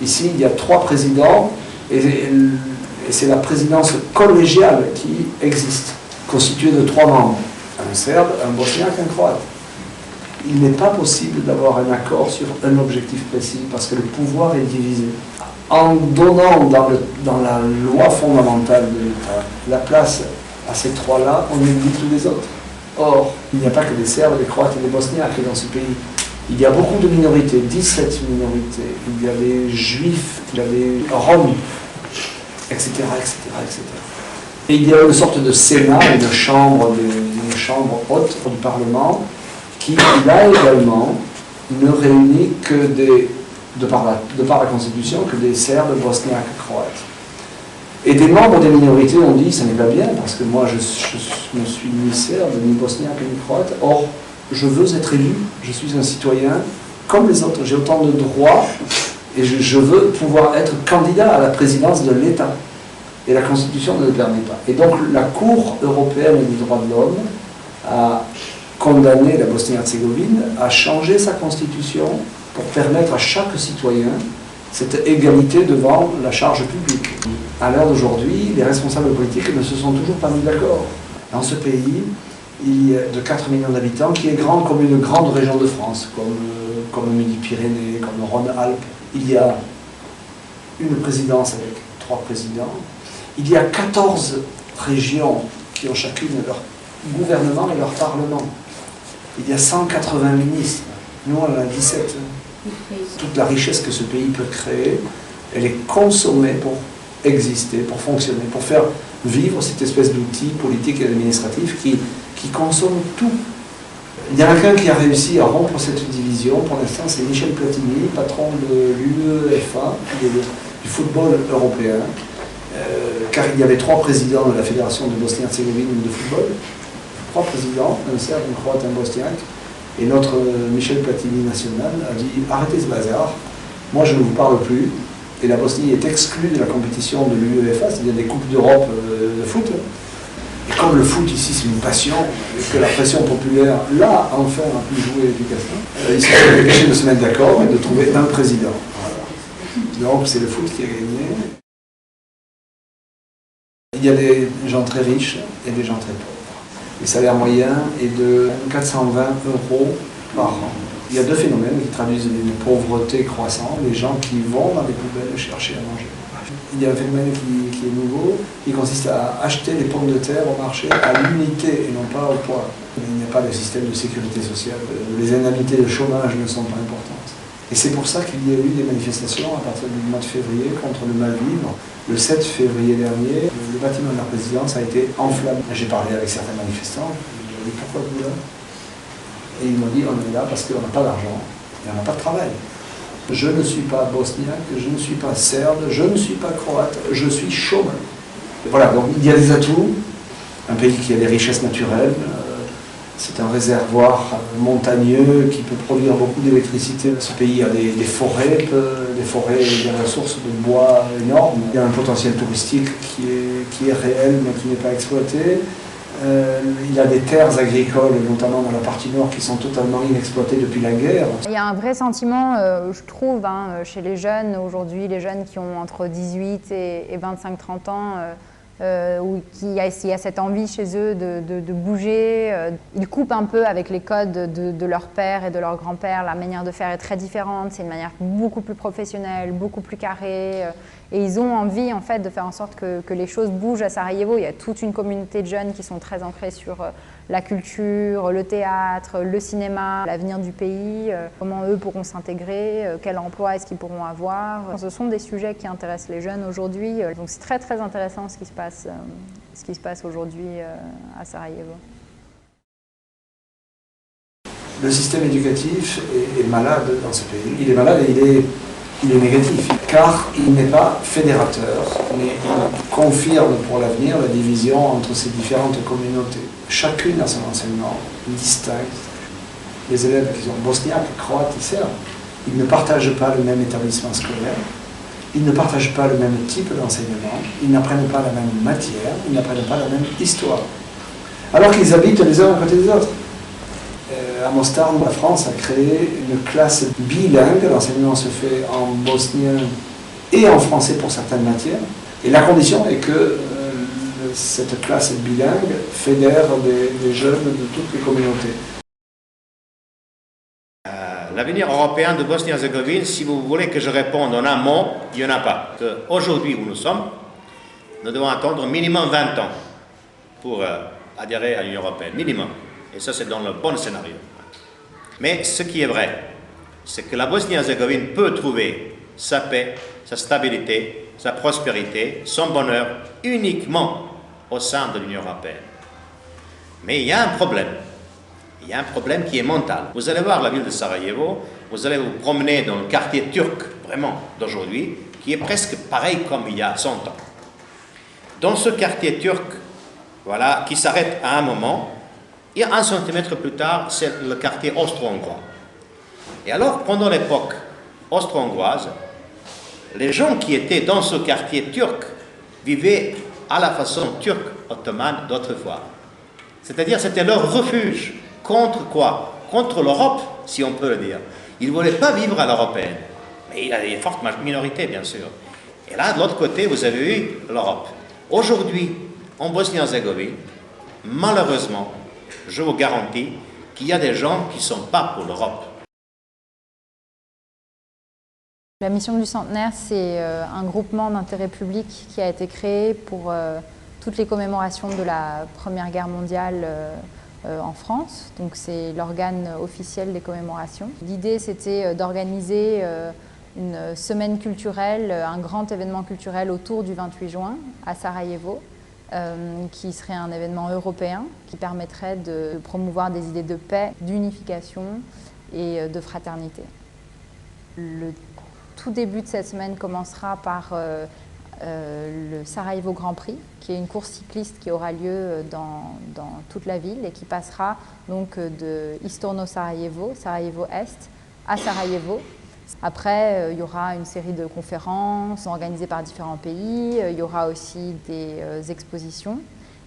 Ici, il y a 3 présidents et c'est la présidence collégiale qui existe, constituée de 3 membres, un Serbe, un Bosniaque, un Croate. Il n'est pas possible d'avoir un accord sur un objectif précis parce que le pouvoir est divisé. En donnant dans la loi fondamentale de l'État la place à ces 3-là, on oublie tous les autres. Or, il n'y a pas que des Serbes, des Croates et des Bosniaques dans ce pays. Il y a beaucoup de minorités, 17 minorités. Il y a des Juifs, il y a des Roms, etc., etc., etc. Et il y a une sorte de Sénat, une chambre haute du Parlement, qui, là également, ne réunit que de par la Constitution, que des Serbes, Bosniaques, Croates. Et des membres des minorités ont dit, ça n'est pas bien, parce que moi je ne suis ni Serbe, ni Bosniaque, ni Croate. Or, je veux être élu, je suis un citoyen comme les autres, j'ai autant de droits, et je veux pouvoir être candidat à la présidence de l'État. Et la Constitution ne le permet pas. Et donc la Cour européenne des droits de l'homme a condamné la Bosnie-Herzégovine à changer sa Constitution pour permettre à chaque citoyen cette égalité devant la charge publique. À l'heure d'aujourd'hui, les responsables politiques ne se sont toujours pas mis d'accord. Dans ce pays, il y a de 4 millions d'habitants, qui est grand comme une grande région de France, comme le Midi-Pyrénées, comme le Rhône-Alpes. Il y a une présidence avec 3 présidents. Il y a 14 régions qui ont chacune leur gouvernement et leur parlement. Il y a 180 ministres. Nous, on en a 17. Toute la richesse que ce pays peut créer, elle est consommée pour exister, pour fonctionner, pour faire vivre cette espèce d'outil politique et administratif qui consomme tout. Il y en a qu'un qui a réussi à rompre cette division, pour l'instant, c'est Michel Platini, patron de l'UEFA, du football européen, car il y avait 3 présidents de la Fédération de Bosnie-Herzégovine de football, 3 présidents, un Serbe, un Croate, un Bosniaque, et notre Michel Platini national a dit « Arrêtez ce bazar, moi je ne vous parle plus ». Et la Bosnie est exclue de la compétition de l'UEFA, c'est-à-dire des Coupes d'Europe de foot. Et comme le foot ici c'est une passion, et que la pression populaire, là, enfin, a pu jouer efficacement, il s'est dépêché de se mettre d'accord et de trouver un président. Voilà. Donc c'est le foot qui a gagné. Il y a des gens très riches et des gens très pauvres. Le salaire moyen est de 420 € par an. Il y a 2 phénomènes qui traduisent une pauvreté croissante, les gens qui vont dans les poubelles chercher à manger. Il y a un phénomène qui est nouveau, qui consiste à acheter des pommes de terre au marché à l'unité et non pas au poids. Il n'y a pas de système de sécurité sociale, les indemnités de chômage ne sont pas importantes. Et c'est pour ça qu'il y a eu des manifestations à partir du mois de février contre le mal-vivre. Le 7 février dernier, le bâtiment de la présidence a été enflammé. J'ai parlé avec certains manifestants, je leur ai dit pourquoi vous là ? Et ils m'ont dit, on est là parce qu'on n'a pas d'argent et on n'a pas de travail. Je ne suis pas bosniaque, je ne suis pas serbe, je ne suis pas croate, je suis chômeur. Voilà, donc il y a des atouts, un pays qui a des richesses naturelles, c'est un réservoir montagneux qui peut produire beaucoup d'électricité. Ce pays a des forêts, des ressources de bois énormes. Il y a un potentiel touristique qui est réel mais qui n'est pas exploité. Il y a des terres agricoles, notamment dans la partie nord, qui sont totalement inexploitées depuis la guerre. Il y a un vrai sentiment, je trouve, chez les jeunes aujourd'hui, les jeunes qui ont entre 18 et 25-30 ans, il y a cette envie chez eux de bouger. Ils coupent un peu avec les codes de leur père et de leur grand-père. La manière de faire est très différente, c'est une manière beaucoup plus professionnelle, beaucoup plus carrée. Et ils ont envie en fait de faire en sorte que les choses bougent à Sarajevo. Il y a toute une communauté de jeunes qui sont très ancrés sur la culture, le théâtre, le cinéma, l'avenir du pays, comment eux pourront s'intégrer, quel emploi est-ce qu'ils pourront avoir. Ce sont des sujets qui intéressent les jeunes aujourd'hui. Donc c'est très très intéressant ce qui se passe aujourd'hui à Sarajevo. Le système éducatif est malade dans ce pays. Il est malade et il est négatif, car il n'est pas fédérateur, mais il confirme pour l'avenir la division entre ces différentes communautés. Chacune a son enseignement distinct. Les élèves qui sont bosniaques, croates et serbes, ils ne partagent pas le même établissement scolaire, ils ne partagent pas le même type d'enseignement, ils n'apprennent pas la même matière, ils n'apprennent pas la même histoire, alors qu'ils habitent les uns à côté des autres. À Mostar, la France a créé une classe bilingue. L'enseignement se fait en bosnien et en français pour certaines matières. Et la condition est que cette classe bilingue fédère des jeunes de toutes les communautés. L'avenir européen de Bosnie-Herzégovine, si vous voulez que je réponde en un mot, il n'y en a pas. Aujourd'hui où nous sommes, nous devons attendre minimum 20 ans pour adhérer à l'Union européenne, minimum. Et ça, c'est dans le bon scénario. Mais ce qui est vrai, c'est que la Bosnie-Herzégovine peut trouver sa paix, sa stabilité, sa prospérité, son bonheur uniquement au sein de l'Union européenne. Mais il y a un problème. Il y a un problème qui est mental. Vous allez voir la ville de Sarajevo, vous allez vous promener dans le quartier turc, vraiment, d'aujourd'hui, qui est presque pareil comme il y a 100 ans. Dans ce quartier turc, voilà, qui s'arrête à un moment, et 1 centimètre plus tard, c'est le quartier austro-hongrois. Et alors, pendant l'époque austro-hongroise, les gens qui étaient dans ce quartier turc vivaient à la façon turque ottomane d'autrefois. C'est-à-dire, c'était leur refuge. Contre quoi? Contre l'Europe, si on peut le dire. Ils ne voulaient pas vivre à l'européenne. Mais il y a des fortes minorités, bien sûr. Et là, de l'autre côté, vous avez eu l'Europe. Aujourd'hui, en Bosnie-Herzégovine, malheureusement, je vous garantis qu'il y a des gens qui ne sont pas pour l'Europe. La mission du centenaire, c'est un groupement d'intérêt public qui a été créé pour toutes les commémorations de la Première Guerre mondiale en France. Donc c'est l'organe officiel des commémorations. L'idée, c'était d'organiser une semaine culturelle, un grand événement culturel autour du 28 juin à Sarajevo, qui serait un événement européen qui permettrait de promouvoir des idées de paix, d'unification et de fraternité. Le tout début de cette semaine commencera par le Sarajevo Grand Prix, qui est une course cycliste qui aura lieu dans toute la ville et qui passera donc de Istorno Sarajevo, Sarajevo Est, à Sarajevo. Après, il y aura une série de conférences organisées par différents pays, il y aura aussi des expositions.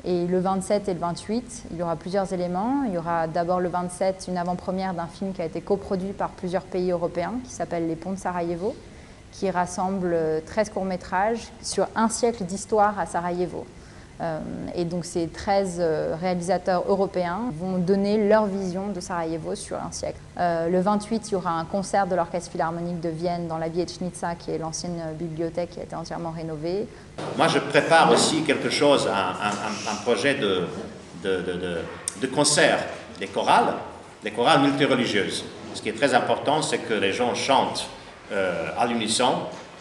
Et le 27 et le 28, il y aura plusieurs éléments. Il y aura d'abord le 27, une avant-première d'un film qui a été coproduit par plusieurs pays européens, qui s'appelle Les Ponts de Sarajevo, qui rassemble 13 courts-métrages sur un siècle d'histoire à Sarajevo. Et donc ces 13 réalisateurs européens vont donner leur vision de Sarajevo sur un siècle. Le 28, il y aura un concert de l'Orchestre Philharmonique de Vienne dans la Viecnica, qui est l'ancienne bibliothèque qui a été entièrement rénovée. Moi, je prépare aussi quelque chose, un projet de concert des chorales multireligieuses. Ce qui est très important, c'est que les gens chantent à l'unisson,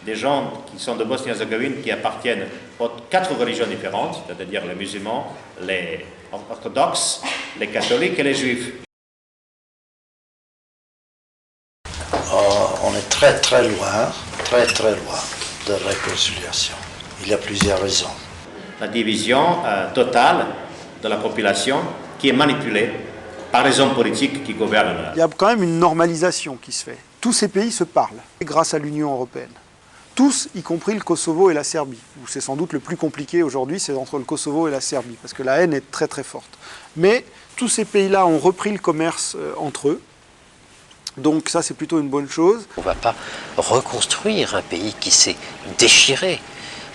des gens qui sont de Bosnie-Herzégovine qui appartiennent aux 4 religions différentes, c'est-à-dire les musulmans, les orthodoxes, les catholiques et les juifs. On est très loin de réconciliation. Il y a plusieurs raisons. La division totale de la population qui est manipulée par les hommes politiques qui gouvernent. Il y a quand même une normalisation qui se fait. Tous ces pays se parlent grâce à l'Union européenne. Tous, y compris le Kosovo et la Serbie. C'est sans doute le plus compliqué aujourd'hui, c'est entre le Kosovo et la Serbie, parce que la haine est très forte. Mais tous ces pays-là ont repris le commerce entre eux. Donc ça, c'est plutôt une bonne chose. On ne va pas reconstruire un pays qui s'est déchiré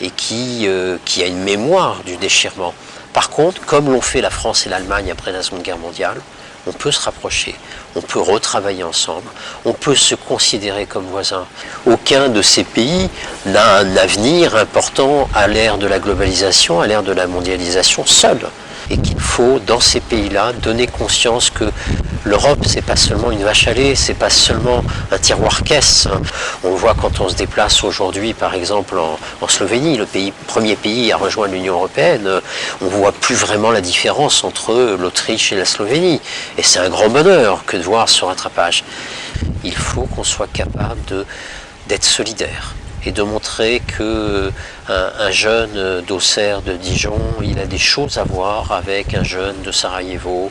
et qui a une mémoire du déchirement. Par contre, comme l'ont fait la France et l'Allemagne après la Seconde Guerre mondiale, on peut se rapprocher, on peut retravailler ensemble, on peut se considérer comme voisins. Aucun de ces pays n'a un avenir important à l'ère de la globalisation, à l'ère de la mondialisation seul. Et qu'il faut, dans ces pays-là, donner conscience que l'Europe, c'est pas seulement une vache à lait, c'est pas seulement un tiroir-caisse. On le voit quand on se déplace aujourd'hui, par exemple, en Slovénie, le premier pays à rejoindre l'Union européenne, on voit plus vraiment la différence entre l'Autriche et la Slovénie. Et c'est un grand bonheur que de voir ce rattrapage. Il faut qu'on soit capable d'être solidaire et de montrer qu'un jeune d'Auxerre, de Dijon, il a des choses à voir avec un jeune de Sarajevo.